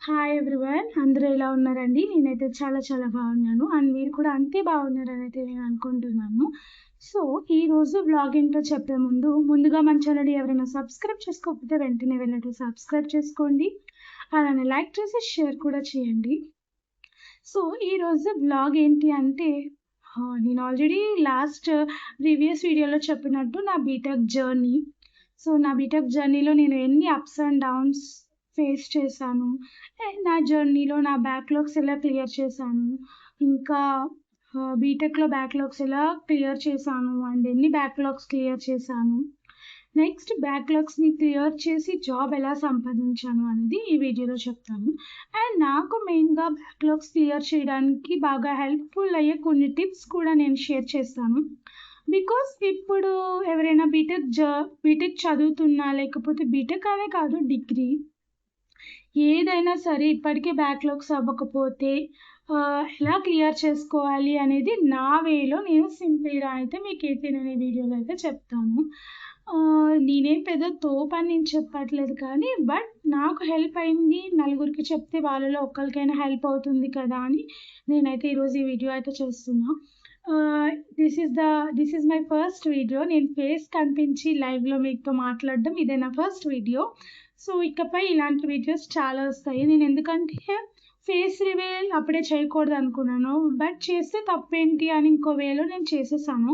Hi everyone, అందరూ ఎలా ఉన్నారండి? నేనైతే చాలా చాలా బాగున్నాను. అండ్ మీరు కూడా అంతే బాగున్నారని అయితే నేను అనుకుంటున్నాను. సో ఈరోజు వ్లాగ్ ఏంటో చెప్పే ముందుగా మన ఛానల్ ఎవరైనా సబ్స్క్రైబ్ చేసుకోకపోతే వెంటనే వెళ్ళండి సబ్స్క్రైబ్ చేసుకోండి. అలానే లైక్ చేసి షేర్ కూడా చేయండి. సో ఈరోజు వ్లాగ్ ఏంటి అంటే నేను ఆల్రెడీ ప్రీవియస్ వీడియోలో చెప్పినట్టు నా బీటెక్ జర్నీ. సో నా బీటెక్ జర్నీలో నేను ఎన్ని అప్స్ అండ్ డౌన్స్ ఫేస్ చేశాను, నా జర్నీలో నా బ్యాక్లాగ్స్ ఎలా క్లియర్ చేశాను, ఇంకా బీటెక్లో బ్యాక్లాగ్స్ ఎలా క్లియర్ చేశాను అండ్ ఎన్ని బ్యాక్లాగ్స్ క్లియర్ చేశాను, నెక్స్ట్ బ్యాక్లాగ్స్ని క్లియర్ చేసి జాబ్ ఎలా సంపాదించాను అనేది ఈ వీడియోలో చెప్తాను. అండ్ నాకు మెయిన్గా బ్యాక్లాగ్స్ క్లియర్ చేయడానికి బాగా హెల్ప్ఫుల్ అయ్యే కొన్ని టిప్స్ కూడా నేను షేర్ చేస్తాను. బికాస్ ఇప్పుడు ఎవరైనా బీటెక్ చదువుతున్నా, లేకపోతే బీటెక్ అనే కాదు డిగ్రీ ఏదైనా సరే ఇప్పటికే బ్యాక్లాగ్స్ అవ్వకపోతే ఎలా క్లియర్ చేసుకోవాలి అనేది నా వేలో నేను సింపుల్గా అయితే మీకు నేను ఈ వీడియోలో అయితే చెప్తాను. నేనేం పెద్ద తోపని నేను చెప్పట్లేదు, కానీ బట్ నాకు హెల్ప్ అయింది, నలుగురికి చెప్తే వాళ్ళలో ఒక్కరికైనా హెల్ప్ అవుతుంది కదా అని నేనైతే ఈరోజు ఈ వీడియో అయితే చేస్తున్నా. This is my first video. నేను ఫేస్ కనిపించి లైవ్లో మీతో మాట్లాడడం ఇదే నా ఫస్ట్ వీడియో. సో ఇకపై ఇలాంటి వీడియోస్ చాలా వస్తాయి. నేను ఎందుకంటే ఫేస్ రివీల్ అప్పుడే చేయకూడదు అనుకున్నాను, బట్ చేస్తే తప్పేంటి అని ఇంకో వేలో నేను చేసేసాను.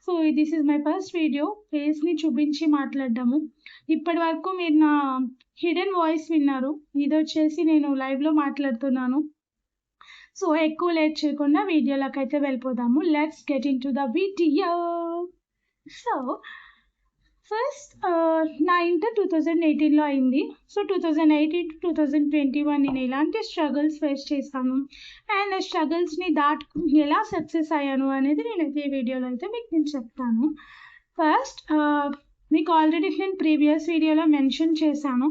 So this is my first video, ఫేస్ని చూపించి మాట్లాడడము. ఇప్పటి వరకు మీరు నా హిడెన్ వాయిస్ విన్నారు, ఇది వచ్చేసి నేను లైవ్లో మాట్లాడుతున్నాను. సో ఎక్కువ లేట్ చేయకుండా వీడియోలోకి అయితే వెళ్ళిపోదాము. Let's get in to the video. So first నా ఇంటర్ 2018లో అయింది. సో 2018 to 2021 నేను ఎలాంటి స్ట్రగుల్స్ ఫేస్ చేశాను అండ్ ఆ స్ట్రగుల్స్ని దాటుకుని ఎలా సక్సెస్ అయ్యాను అనేది నేనైతే ఈ వీడియోలో అయితే మీకు నేను చెప్తాను. ఫస్ట్ మీకు ఆల్రెడీ నేను ప్రీవియస్ వీడియోలో మెన్షన్ చేశాను,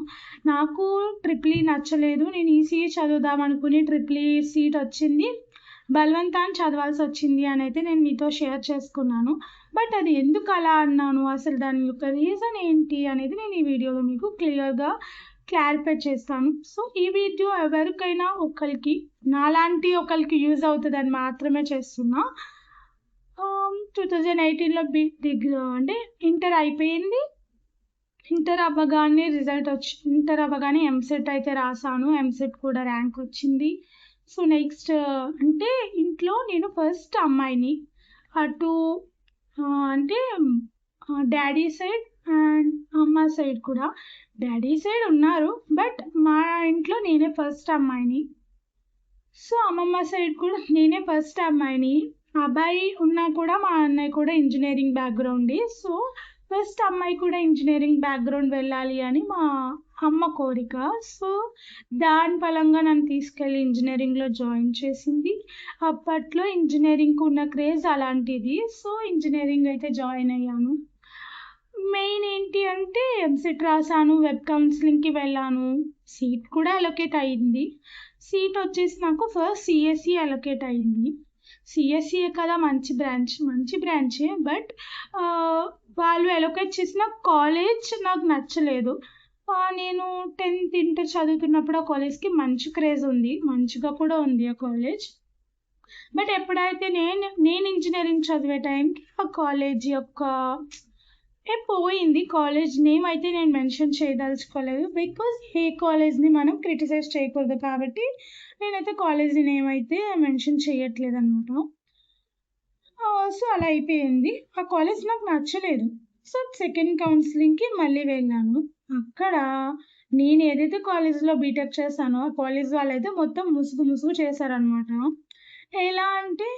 నాకు ట్రిపుల్ నచ్చలేదు, నేను ఈసీఈ చదువుదాం అనుకుని ట్రిపుల్ సీట్ వచ్చింది, బలవంతాన్ని చదవాల్సి వచ్చింది అని అయితే నేను మీతో షేర్ చేసుకున్నాను. బట్ అది ఎందుకు అలా అన్నాను, అసలు దాని యొక్క రీజన్ ఏంటి అనేది నేను ఈ వీడియోలో మీకు క్లియర్గా క్లారిఫై చేస్తాను. సో ఈ వీడియో ఎవరికైనా నాలాంటి ఒకరికి యూజ్ అవుతుందని మాత్రమే చేస్తున్నా. 2018లో అంటే ఇంటర్ అయిపోయింది. ఇంటర్ అవ్వగానే ఎంసెట్ అయితే రాసాను, ఎంసెట్ కూడా ర్యాంక్ వచ్చింది. సో నెక్స్ట్ అంటే ఇంట్లో నేను ఫస్ట్ అమ్మాయిని, అటు అంటే డాడీ సైడ్ అండ్ అమ్మ సైడ్ కూడా. డాడీ సైడ్ ఉన్నారు, బట్ మా ఇంట్లో నేనే ఫస్ట్ అమ్మాయిని. సో అమ్మమ్మ సైడ్ కూడా నేనే ఫస్ట్ అమ్మాయిని. అబ్బాయి ఉన్నా కూడా మా అన్నయ్య కూడా ఇంజనీరింగ్ బ్యాక్గ్రౌండ్. సో ఫస్ట్ అమ్మాయి కూడా ఇంజనీరింగ్ బ్యాక్గ్రౌండ్ వెళ్ళాలి అని మా అమ్మ కోరిక. సో దాని ఫలంగా నన్ను తీసుకెళ్ళి ఇంజనీరింగ్లో జాయిన్ చేసింది. అప్పట్లో ఇంజనీరింగ్కి ఉన్న క్రేజ్ అలాంటిది. సో ఇంజనీరింగ్ అయితే జాయిన్ అయ్యాను. మెయిన్ ఏంటి అంటే ఎంసెట్ రాసాను, వెబ్ కౌన్సిలింగ్కి వెళ్ళాను, సీట్ కూడా అలొకేట్ అయింది. సీట్ వచ్చేసి నాకు ఫస్ట్ సిఎస్సి అలొకేట్ అయింది. సిఎస్సిఏ కదా, మంచి బ్రాంచే, బట్ వాళ్ళు అలొకేట్ చేసిన కాలేజ్ నాకు నచ్చలేదు. నేను 10th ఇంటర్ చదువుతున్నప్పుడు ఆ కాలేజ్కి మంచి క్రేజ్ ఉంది, మంచిగా కూడా ఉంది ఆ కాలేజ్. బట్ ఎప్పుడైతే నేను ఇంజనీరింగ్ చదివే టైంకి ఆ కాలేజ్ యొక్క పోయింది. కాలేజ్ నేమ్ అయితే నేను మెన్షన్ చేయదలుచుకోలేదు, బికాజ్ ఏ కాలేజ్ని మనం క్రిటిసైజ్ చేయకూడదు కాబట్టి నేనైతే కాలేజ్ నేమ్ అయితే మెన్షన్ చేయట్లేదు అనమాట. సో అలా అయిపోయింది. ఆ కాలేజ్ నాకు నచ్చలేదు. సో సెకండ్ కౌన్సిలింగ్కి మళ్ళీ వెళ్ళాను. అక్కడ నేను ఏదైతే కాలేజ్లో బీటెక్ చేశానో ఆ కాలేజ్ వాళ్ళైతే మొత్తం ముసుగు చేశారనమాట. ఎలా అంటే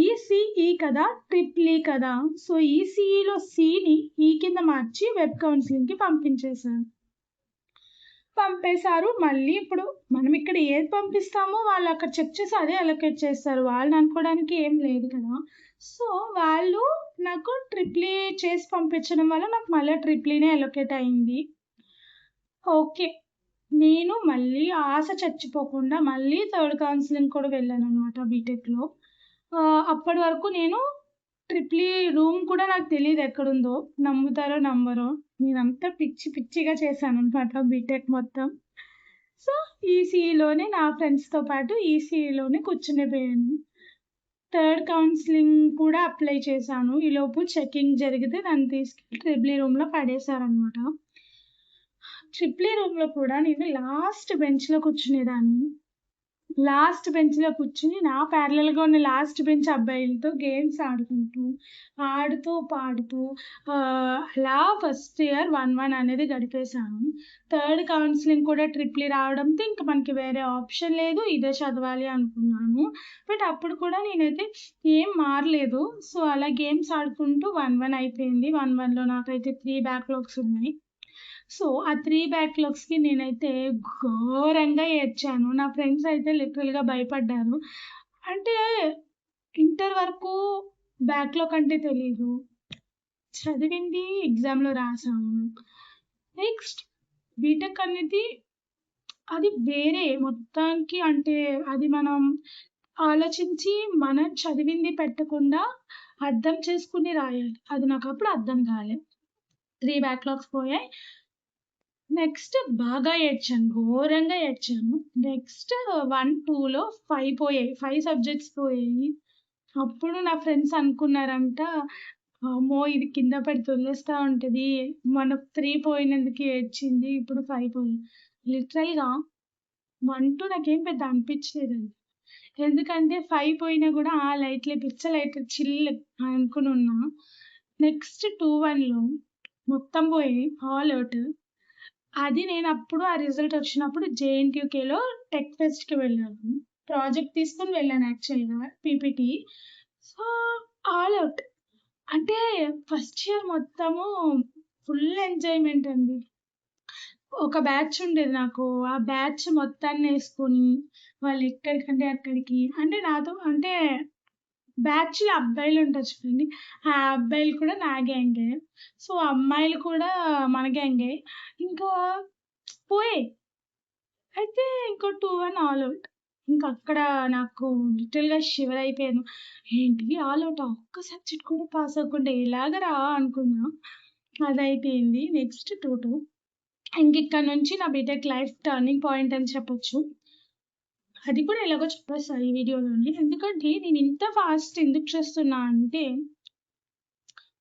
ఈసీఈ కదా, ట్రిపుల్ ఈ కదా, సో ఈసీఈలో సిని ఈ కింద మార్చి వెబ్ కౌన్సిలింగ్కి పంపేశారు. మళ్ళీ ఇప్పుడు మనం ఇక్కడ ఏది పంపిస్తామో వాళ్ళు అక్కడ చెక్ చేసి అదే అలొకేట్ చేస్తారు, వాళ్ళని అనుకోవడానికి ఏం లేదు కదా. సో వాళ్ళు నాకు ట్రిపుల్ ఈ చేసి పంపించడం వల్ల నాకు మళ్ళీ ట్రిపుల్ ఈనే అలొకేట్ అయింది. ఓకే, నేను మళ్ళీ ఆశ చచ్చిపోకుండా మళ్ళీ థర్డ్ కౌన్సిలింగ్ కూడా వెళ్ళాను అనమాట బీటెక్లో. అప్పటి వరకు నేను ట్రిపుల్ ఈ రూమ్ కూడా నాకు తెలియదు ఎక్కడుందో, నమ్ముతారో నమ్మరో, నేనంతా పిచ్చిగా చేశాను అనమాట బీటెక్ మొత్తం. సో ఈసీఈలోనే నా ఫ్రెండ్స్తో పాటు ఈసీఈలోనే కూర్చుండిపోయాను. థర్డ్ కౌన్సిలింగ్ కూడా అప్లై చేశాను. ఈలోపు చెకింగ్ జరిగితే నన్ను తీసుకెళ్ళి ట్రిపుల్ రూమ్లో పడేశారనమాట. ట్రిపుల్ రూమ్లో కూడా నేను లాస్ట్ బెంచ్లో కూర్చునేదాన్ని. లాస్ట్ బెంచ్లో కూర్చుని నా ప్యారలల్గా ఉన్న లాస్ట్ బెంచ్ అబ్బాయిలతో గేమ్స్ ఆడుతూ పాడుతూ అలా ఫస్ట్ ఇయర్ 1-1 అనేది గడిపేశాను. థర్డ్ కౌన్సిలింగ్ కూడా ట్రిపుల్ రావడంతో ఇంకా మనకి వేరే ఆప్షన్ లేదు, ఇదే చదవాలి అనుకున్నాను. బట్ అప్పుడు కూడా నేనైతే ఏం మారలేదు. సో అలా గేమ్స్ ఆడుకుంటూ 1-1 అయిపోయింది. 1-1లో నాకైతే 3 బ్యాక్లాగ్స్ ఉన్నాయి. సో ఆ 3 బ్యాక్లాగ్స్కి నేనైతే ఘోరంగా ఏడ్చాను. నా ఫ్రెండ్స్ అయితే లిటరల్గా భయపడ్డారు. అంటే ఇంటర్ వరకు బ్యాక్లాగ్ అంటే తెలీదు, చదివింది ఎగ్జామ్లో రాసాము. నెక్స్ట్ బీటెక్ అనేది అది వేరే మొత్తానికి. అంటే అది మనం ఆలోచించి మనం చదివింది పెట్టకుండా అర్థం చేసుకుని రాయాలి. అది నాకు అప్పుడు అర్థం కాలేదు. 3 బ్యాక్లాగ్స్ పోయాయి. నెక్స్ట్ బాగా ఏడ్చాను, ఘోరంగా ఏడ్చాను. నెక్స్ట్ 1-2లో 5 పోయాయి, 5 సబ్జెక్ట్స్ పోయాయి. అప్పుడు నా ఫ్రెండ్స్ అనుకున్నారంట, అమ్మో ఇది కింద పడి తొలేస్తూ ఉంటుంది, మన 3 పోయినందుకు ఏడ్చింది, ఇప్పుడు 5 పోయాయి. లిటరల్గా 1-2 నాకేం పెద్ద అనిపించలేదండి. ఎందుకంటే 5 పోయినా కూడా లైట్లే లైట్ చిల్ అనుకుని ఉన్నా. నెక్స్ట్ 2-1లో మొత్తం పోయి ఆల్ అవుట్. అది నేను అప్పుడు ఆ రిజల్ట్ వచ్చినప్పుడు జేఎన్టీయూకేలో టెక్ ఫెస్ట్కి వెళ్ళాను. ప్రాజెక్ట్ తీసుకుని వెళ్ళాను యాక్చువల్గా, పీపీటీ. సో ఆల్ అవుట్ అంటే ఫస్ట్ ఇయర్ మొత్తము ఫుల్ ఎంజాయ్మెంట్ అండి. ఒక బ్యాచ్ ఉండేది నాకు, ఆ బ్యాచ్ మొత్తాన్ని వేసుకొని వాళ్ళు ఎక్కడికంటే అక్కడికి, అంటే నాతో అంటే బ్యాచ్లో అబ్బాయిలు ఉంటారు చూడండి, ఆ అబ్బాయిలు కూడా నా గ్యాంగే. సో అమ్మాయిలు కూడా మన గ్యాంగే. ఇంకా పోయాయి. అయితే ఇంకో 2-1 ఆల్ అవుట్. ఇంకా అక్కడ నాకు లిటరల్గా షివర్ అయిపోయాను. ఏంటి ఆల్ అవుట్, ఒక్క సబ్జెక్ట్ కూడా పాస్ అవ్వకుండా ఎలాగరా అనుకున్నా. అది అయిపోయింది. నెక్స్ట్ 2-2 ఇంక ఇక్కడ నుంచి నా బీటెక్ లైఫ్ టర్నింగ్ పాయింట్ అని చెప్పొచ్చు. అది కూడా ఎలాగో చెప్పేస్తాను ఈ వీడియోలోని. ఎందుకంటే నేను ఇంత ఫాస్ట్ ఎందుకు చేస్తున్నా అంటే,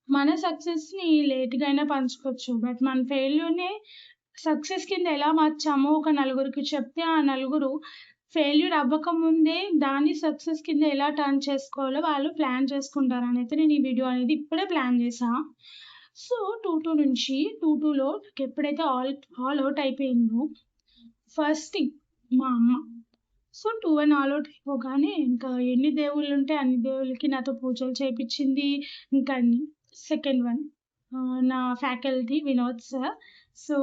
మన సక్సెస్ని లేట్గా అయినా పంచుకోవచ్చు, బట్ మన ఫెయిల్యూర్నే సక్సెస్ కింద ఎలా మార్చామో ఒక నలుగురికి చెప్తే ఆ నలుగురు ఫెయిల్యూర్ అవ్వకముందే దాన్ని సక్సెస్ కింద ఎలా టర్న్ చేసుకోవాలో వాళ్ళు ప్లాన్ చేసుకుంటారు అని అయితే నేను ఈ వీడియో అనేది ఇప్పుడే ప్లాన్ చేసా. సో 2-2 నుంచి 2-2లో నాకు ఎప్పుడైతే ఆల్ అవుట్ అయిపోయిందో ఫస్ట్ థింగ్ మా అమ్మ. సో 2-1 ఆల్ అవుట్ అయిపోగానే ఇంకా ఎన్ని దేవుళ్ళు ఉంటే అన్ని దేవుళ్ళకి నాతో పూజలు చేయించింది. ఇంకా సెకండ్ వన్ నా ఫ్యాకల్టీ వినోద్ సార్. సో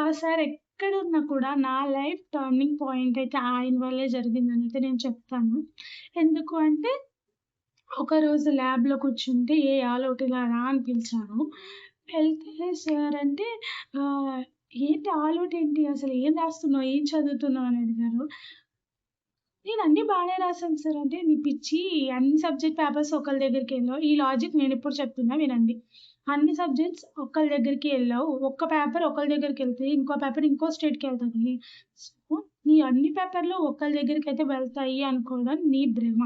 ఆ సార్ ఎక్కడున్నా కూడా నా లైఫ్ టర్నింగ్ పాయింట్ అయితే ఆయన వల్లే జరిగిందని అయితే నేను చెప్తాను. ఎందుకు అంటే ఒకరోజు ల్యాబ్లో కూర్చుంటే ఆల్ అవుట్ ఇలా రా అని పిలిచారు. వెళ్తే సార్ అంటే ఏంటి ఆల్ అవుట్ ఏంటి, అసలు ఏం రాస్తున్నావు, ఏం చదువుతున్నావు అని అడిగారు. నేను అన్ని బాగానే రాశాను సార్ అంటే, నీ పిచ్చి అన్ని సబ్జెక్ట్ పేపర్స్ ఒకళ్ళ దగ్గరికి వెళ్ళావు. ఈ లాజిక్ నేను ఇప్పుడు చెప్తున్నా వినండి. అన్ని సబ్జెక్ట్స్ ఒకళ్ళ దగ్గరికి వెళ్ళావు, ఒక్క పేపర్ ఒకళ్ళ దగ్గరికి వెళ్తే ఇంకో పేపర్ ఇంకో స్టేట్కి వెళ్తుంది. సో నీ అన్ని పేపర్లు ఒకళ్ళ దగ్గరికి అయితే వెళ్తాయి అనుకోవడం నీ భ్రమ.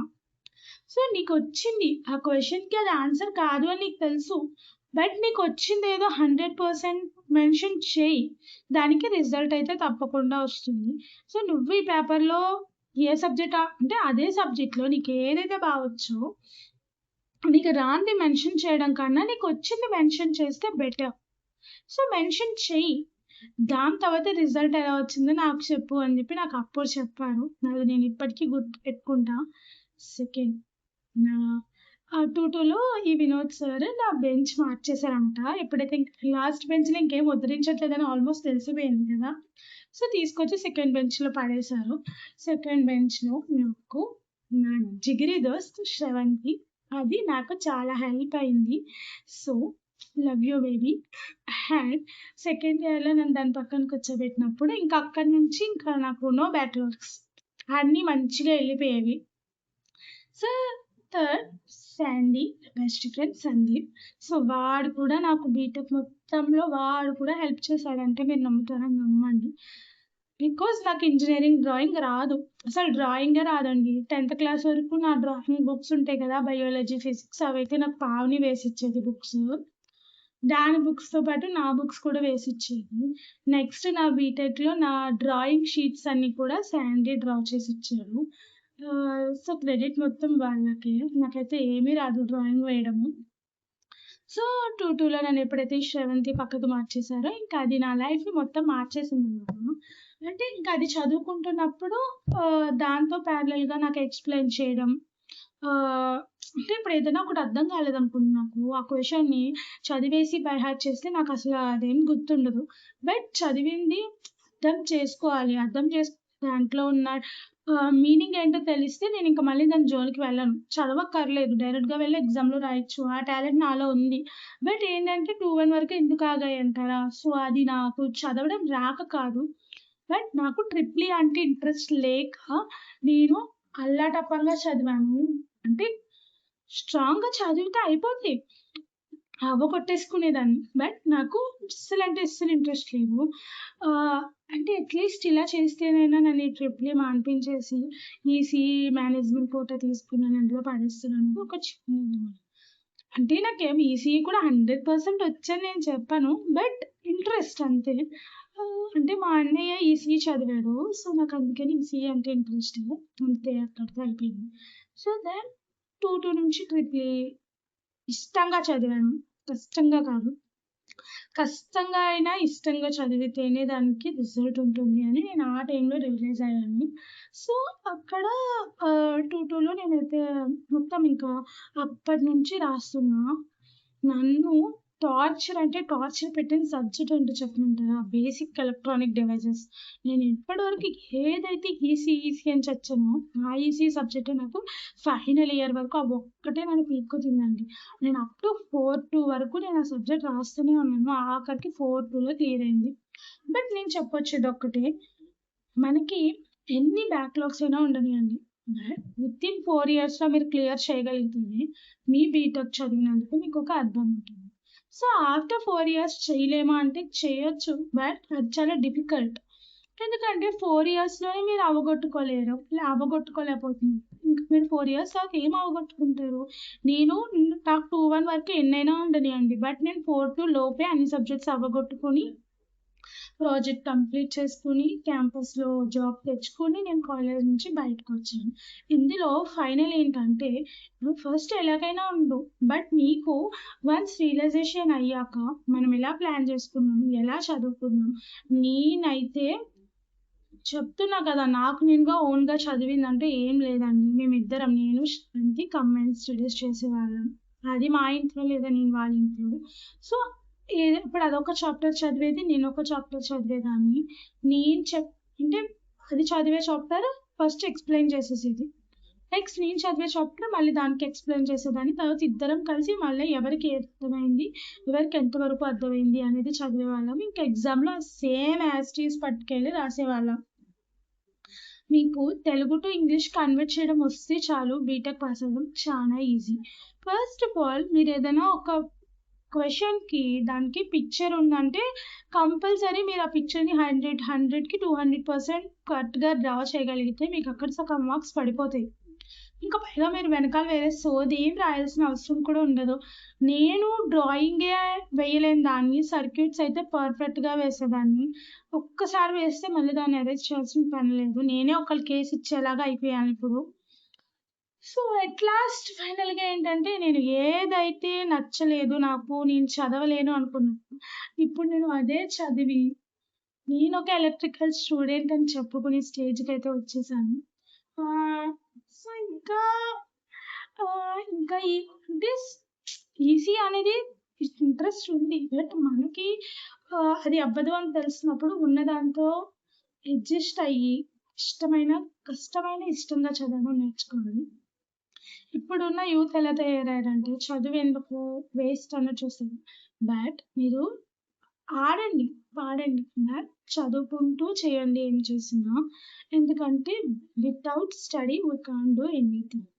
సో నీకు వచ్చింది ఆ క్వశ్చన్కి అది ఆన్సర్ కాదు అని నీకు తెలుసు, బట్ నీకు వచ్చింది ఏదో 100% మెన్షన్ చేయి, దానికి రిజల్ట్ అయితే తప్పకుండా వస్తుంది. సో నువ్వు ఈ పేపర్లో ఏ సబ్జెక్ట్ అంటే అదే సబ్జెక్ట్లో నీకు ఏదైతే బాగొచ్చో నీకు రాంది మెన్షన్ చేయడం కన్నా నీకు వచ్చింది మెన్షన్ చేస్తే బెటర్. సో మెన్షన్ చెయ్యి, దాని తర్వాత రిజల్ట్ ఎలా వచ్చిందో నాకు చెప్పు అని చెప్పి నాకు అప్పుడు చెప్పారు. అది నేను ఇప్పటికీ గుర్తు పెట్టుకుంటా. సెకండ్ నా 2-2లో ఈ వినోద్ సార్ నా బెంచ్ మార్చేశారంట. ఎప్పుడైతే లాస్ట్ బెంచ్లో ఇంకేం ఉద్ధరించట్లేదని ఆల్మోస్ట్ తెలిసిపోయింది కదా, సో తీసుకొచ్చి సెకండ్ బెంచ్లో పడేశారు. సెకండ్ బెంచ్లో నాకు నా జిగిరి దోస్త్ శ్రవంతి, అది నాకు చాలా హెల్ప్ అయింది. So love you baby. And second ఇయర్లో నన్ను దాని పక్కన కూర్చోబెట్టినప్పుడు ఇంకా అక్కడి నుంచి ఇంకా నాకు నో బ్యాక్లాగ్స్, అన్నీ మంచిగా వెళ్ళిపోయేవి. So third Sandy, best friend Sandeep. So వాడు కూడా నాకు బీటెక్ మొత్తంలో వాడు కూడా హెల్ప్ చేశాడంటే మీరు నమ్ముతారని నమ్మండి. బికాజ్ నాకు ఇంజినీరింగ్ డ్రాయింగ్ రాదు. అసలు డ్రాయింగే రాదండి. 10th క్లాస్ వరకు నా డ్రాయింగ్ బుక్స్ ఉంటాయి కదా! బయాలజీ, ఫిజిక్స్ అవైతే నాకు పావని వేసిచ్చేది బుక్స్. దాని బుక్స్‌తో పాటు నా బుక్స్ కూడా వేసిచ్చేది. నెక్స్ట్ నా బీటెక్‌లో నా డ్రాయింగ్ షీట్స్ అన్నీ కూడా శాండీ డ్రా చేసిచ్చారు. సో, క్రెడిట్ మొత్తం వాళ్ళకే. నాకైతే ఏమీ రాదు డ్రాయింగ్ వేయడము. సో, 2-2లో నన్ను ఎప్పుడైతే శ్రవంతి పక్కకు మార్చేశారో, ఇంకా అది నా లైఫ్‌ని మొత్తం మార్చేసిందనమాట. అంటే ఇంకా అది చదువుకుంటున్నప్పుడు దాంతో ప్యారలల్‌గా నాకు ఎక్స్‌ప్లెయిన్ చేయడం. అంటే ఇప్పుడు ఏదైనా ఒకటి అర్థం కాలేదనుకోండి నాకు, ఆ క్వెషన్‌ని చదివేసి బై హార్ట్ చేస్తే నాకసల అదేం గుర్తుండదు. బట్ చదివింది అర్థం చేసుకోవాలి. అర్థం దాంట్లో ఉన్న మీనింగ్ ఏంటో తెలిస్తే నేనింక మళ్ళీ దాని జోలికి వెళ్ళను. చదవక్కర్లేదు. డైరెక్ట్‌గా వెళ్ళి ఎగ్జామ్‌లో రాయొచ్చు. ఆ టాలెంట్ నాలో ఉంది. బట్ ఏంటంటే 2-1 వరకు ఎందుకు ఆగాయంటారా? సో, అది నాకు చదవడం రాక కాదు. బట్ నాకు ట్రిప్లీ అంటే ఇంట్రెస్ట్ లేక నేను అల్లాటప్పంగా చదివాను. అంటే స్ట్రాంగ్‌గా చదివితే అయిపోద్ది. అవగొట్టేసుకునేదాన్ని. బట్ నాకు అస్సలంటే అస్సలు ఇంట్రెస్ట్ లేదు. అంటే అట్‌లీస్ట్ ఇలా చేస్తేనైనా నన్ను ఈ ట్రిప్లీ మాన్పించేసి ఈసీఈ మేనేజ్‌మెంట్ కోటా తీసుకొని నన్ను అందులో పడేస్తారని ఒక చిన్న అంటే నాకేం ఈసీఈ కూడా 100% వచ్చని నేను చెప్పను. బట్ ఇంట్రెస్ట్ అంతే. అంటే మా అన్నయ్య ఈసీఈ చదివాడు. సో, నాకు అందుకని ఈసీఈ అంటే ఇంట్రెస్ట్. అంతే అక్కడితో అయిపోయింది. సో, దెన్ 2 నుంచి ట్రిప్లీ ఇష్టంగా చదివాను. కష్టంగా కాదు. కష్టంగా అయినా ఇష్టంగా చదివితేనే దానికి రిజల్ట్ ఉంటుంది అని నేను ఆ టైంలో రియలైజ్ అయ్యాను. సో, అక్కడ 2-2లో నేనైతే మొత్తం ఇంకా అప్పటినుంచి రాస్తున్నా. నన్ను టార్చర్ పెట్టిన సబ్జెక్ట్ ఏంటో చెప్పమంటారా? Basic electronic devices. నేను ఇప్పటివరకు ఏదైతే ఈసీ అని చచ్చానో, ఆ ఈసీ సబ్జెక్టే నాకు ఫైనల్ ఇయర్ వరకు ఆ ఒక్కటే నన్ను పీక్కుతిందండి. నేను అప్ టు 4-2 వరకు నేను ఆ సబ్జెక్ట్ రాస్తూనే ఉన్నాను. ఆఖరికి 4-2లో క్లియర్ అయింది. బట్ నేను చెప్పొచ్చేది ఒక్కటే, మనకి ఎన్ని బ్యాక్‌లాగ్స్ అయినా ఉండనియండి. వితిన్ 4 ఇయర్స్‌లో మీరు క్లియర్ చేయగలిగితేనే మీ బీటెక్ చదివినందుకు మీకొక అర్థం ఉంటుంది. సో, ఆఫ్టర్ 4 ఇయర్స్ చేయలేమా అంటే చేయొచ్చు. బట్ అది చాలా డిఫికల్ట్. ఎందుకంటే 4 ఇయర్స్‌లోనే మీరు అవగొట్టుకోలేరు. అవగొట్టుకోలేకపోతున్నారు. ఇంక మీరు 4 ఇయర్స్ తర్వాత ఏం అవగొట్టుకుంటారు? నాకు 2-1 వరకు ఎన్నైనా ఉండనియండి. బట్ నేను 4-2 లోపే అన్ని సబ్జెక్ట్స్ అవగొట్టుకొని ప్రాజెక్ట్ కంప్లీట్ చేసుకొని, క్యాంపస్‌లో జాబ్ తెచ్చుకొని, నేను కాలేజ్ నుంచి బయటకొచ్చాను. ఇందులో ఫైనల్ ఏంటంటే, నువ్వు ఫస్ట్ ఎలాగైనా ఉండు. బట్ నీకు వన్స్ రియలైజేషన్ అయ్యాక, మనం ఎలా ప్లాన్ చేసుకున్నాం, ఎలా చదువుకున్నాం, నేనైతే చెప్తున్నా కదా! నాకు నేనుగా ఓన్‌గా చదివిందంటే ఏం లేదండి. మేమిద్దరం నేను, శ్రవంతి కంబైన్డ్ స్టడీస్ చేసేవాళ్ళం. అది మా ఇంట్లో లేదా నేను వాళ్ళ ఇంట్లో. సో, ఇప్పుడు అదొక చాప్టర్ చదివేది, నేనొక చాప్టర్ చదివేదాన్ని. నేను చెప్ అంటే అది చదివే చాప్టర్ ఫస్ట్ ఎక్స్‌ప్లెయిన్ చేసేసేది. నెక్స్ట్ నేను చదివే చాప్టర్ మళ్ళీ దానికి ఎక్స్‌ప్లెయిన్ చేసేదాన్ని. తర్వాత ఇద్దరం కలిసి మళ్ళీ ఎవరికి ఏది అర్థమైంది, ఎవరికి ఎంతవరకు అర్థమైంది అనేది చదివేవాళ్ళం. ఇంకా ఎగ్జామ్‌లో సేమ్ యాజ్ ఇట్ ఈజ్ పట్టుకెళ్ళి రాసేవాళ్ళం. మీకు తెలుగు టు ఇంగ్లీష్ కన్వర్ట్ చేయడం వస్తే చాలు బీటెక్ పాస్ అవ్వడం చాలా ఈజీ. ఫస్ట్ ఆఫ్ ఆల్ మీరు ఏదైనా ఒక క్వెషన్‌కి దానికి పిక్చర్ ఉందంటే కంపల్సరీ మీరు ఆ పిక్చర్‌ని 100కి 200% కరెక్ట్‌గా డ్రా చేయగలిగితే మీకు అక్కడ సగం మార్క్స్ పడిపోతాయి. ఇంకా పైగా మీరు వెనకాల వేరే సోది ఏం రాయాల్సిన అవసరం కూడా ఉండదు. నేను డ్రాయింగే వేయలేని దాన్ని, సర్క్యూట్స్ అయితే పర్ఫెక్ట్‌గా వేసేదాన్ని. ఒక్కసారి వేస్తే మళ్ళీ దాన్ని ఎరేజ్ చేయాల్సిన పని లేదు. నేనే ఒకళ్ళకి కేస్ ఇచ్చేలాగా అయిపోయాను ఇప్పుడు. సో, ఎట్ లాస్ట్ ఫైనల్‌గా ఏంటంటే నేను ఏదైతే నచ్చలేదు నాకు, నేను చదవలేను అనుకున్నాను. ఇప్పుడు నేను అదే చదివి నేనొక ఎలక్ట్రికల్ స్టూడెంట్ అని చెప్పుకునే స్టేజ్‌కైతే వచ్చేసాను. సో, ఇంకా అంటే ఈసీ అనేది ఇంట్రెస్ట్ ఉంది. బట్ మనకి అది అవ్వదు అని తెలిసినప్పుడు ఉన్న దాంతో అడ్జస్ట్ అయ్యి కష్టమైన ఇష్టంగా చదవడం నేర్చుకోవాలి. ఇప్పుడున్న యూత్ ఎలా తయారయ్యారంటే చదువెందుకు వేస్ట్ అన్నట్టు చూస్తారు. బట్ మీరు ఆడండి, పాడండి. బట్ చదువుకుంటూ చేయండి ఏం చేసినా. ఎందుకంటే without study we can't do anything.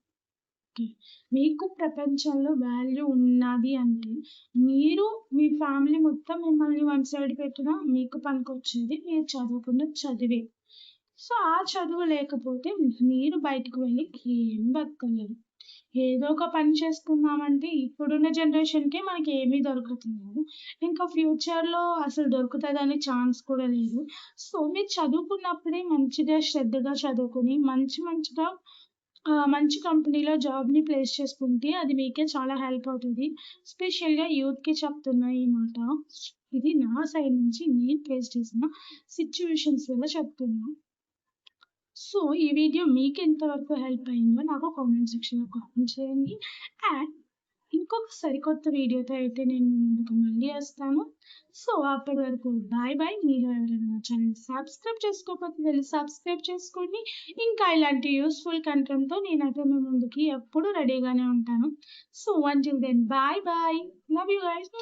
Okay. మీకు ప్రపంచంలో వాల్యూ ఉన్నది అంటే, మీరు మీ ఫ్యామిలీ మొత్తం మిమ్మల్ని వన్ సైడ్ పెట్టినా మీకు పనికొచ్చేది మీరు చదువుకున్న చదివే. సో, ఆ చదువు లేకపోతే మీరు బయటకు వెళ్లి ఏం బతకలేరు. ఏదో ఒక పని చేసుకుందామంటే ఇప్పుడున్న జనరేషన్‌కి మనకి ఏమీ దొరకట్లేదు. ఇంకా ఫ్యూచర్‌లో అసలు దొరుకుతదని ఛాన్స్ కూడా లేదు. సో, మీరు చదువుకున్నప్పుడే మంచిగా శ్రద్ధగా చదువుకొని మంచిగా మంచి కంపెనీలో జాబ్‌ని ప్లేస్ చేసుకుంటే అది మీకే చాలా హెల్ప్ అవుతది. స్పెషల్‌గా యూత్‌కి చెప్తున్నా ఈ మాట. ఇది నా సైడ్ నుంచి నేను ఫేస్ చేసిన సిట్యుయేషన్స్ వల్ల చెప్తున్నా. సో, ఈ వీడియో మీకెంత వరకు హెల్ప్ అయిందో నాకు కామెంట్ సెక్షన్‌లో కామెంట్ చేయండి. అండ్ ఇంకొక సరికొత్త వీడియోతో అయితే నేను మీ ముందుకు మళ్ళీ వస్తాను. సో, అప్పటి వరకు బాయ్. మీరు ఎవరైనా నా ఛానెల్‌ని సబ్స్క్రైబ్ చేసుకోకపోతే వెళ్లి సబ్స్క్రైబ్ చేసుకోండి. ఇంకా ఇలాంటి యూజ్‌ఫుల్ కంటెంట్‌తో నేనైతే మీ ముందుకి ఎప్పుడు రెడీగానే ఉంటాను. So, until then bye. Love you guys.